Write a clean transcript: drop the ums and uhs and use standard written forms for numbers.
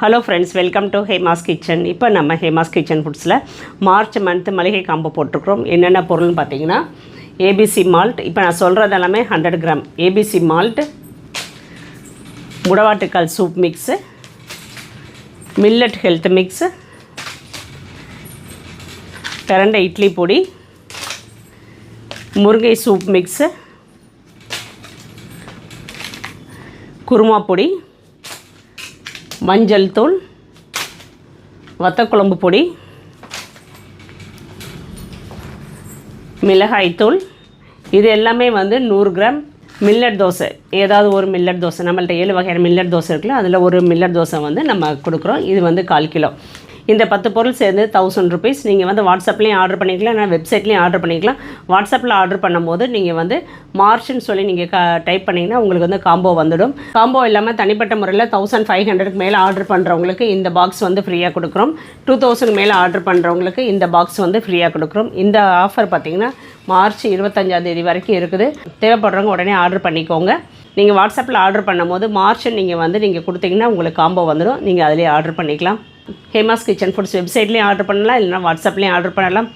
Hello friends, welcome to Hema's kitchen. இப்போ நம்ம Hema's kitchen ஃபுட்ஸில் March month மளிகை காம்போ போட்டிருக்கிறோம். என்னென்ன பொருள்னு பார்த்தீங்கன்னா, ஏபிசி மால்ட், இப்போ நான் சொல்கிறது எல்லாமே 100 கிராம் ஏபிசி மால்ட், முடவாட்டுக்கால் soup mix, millet health mix, பிரண்டை இட்லி பொடி, முருங்கை சூப் மிக்ஸு, குருமா பொடி, மஞ்சள் தூள், வத்தக்குழம்பு பொடி, மிளகாய் தூள். இது எல்லாமே 100 கிராம் மில்லட் தோசை. ஏதாவது ஒரு மில்லட் தோசை, நம்மள்ட்ட 7 வகையான மில்லட் தோசை இருக்குல்ல, அதில் ஒரு மில்லட் தோசை நம்ம கொடுக்குறோம். இது 1/4 கிலோ. இந்த 10 பொருள் சேர்ந்து 1000 ருபீஸ். நீங்கள் வாட்ஸ்அப்லேயும் ஆர்டர் பண்ணிக்கலாம், இல்லை வெப்சைட்லேயும் ஆர்டர் பண்ணிக்கலாம். வாட்ஸ்அப்பில் ஆர்டர் பண்ணும்போது நீங்கள் மார்ச்னு சொல்லி நீங்கள் டைப் பண்ணிங்கன்னா உங்களுக்கு காம்போ வந்துடும். காம்போ இல்லாமல் தனிப்பட்ட முறையில் 1500க்கு மேலே ஆர்டர் பண்ணுறவங்களுக்கு இந்த பாக்ஸ் ஃப்ரீயாக கொடுக்குறோம். 2000 மேலே ஆர்டர் பண்ணுறவங்களுக்கு இந்த பாக்ஸ் ஃப்ரீயாக கொடுக்குறோம். இந்த ஆஃபர் பார்த்திங்கன்னா மார்ச் 25ஆம் தேதி வரைக்கும் இருக்குது. தேவைப்படுறவங்க உடனே ஆர்டர் பண்ணிக்கோங்க. நீங்கள் வாட்ஸ்அப்பில் ஆர்டர் பண்ணும்போது மார்ச் நீங்கள் கொடுத்தீங்கன்னா உங்களுக்கு காம்போ வந்துடும். நீங்கள் அதிலே ஆர்டர் பண்ணிக்கலாம். ஹேமாஸ் கிச்சன் ஃபுட்ஸ் வெப்சைட்லேயும் ஆர்டர் பண்ணலாம், இல்லைனா வாட்ஸ்அப்லேயும் ஆர்டர் பண்ணலாம்.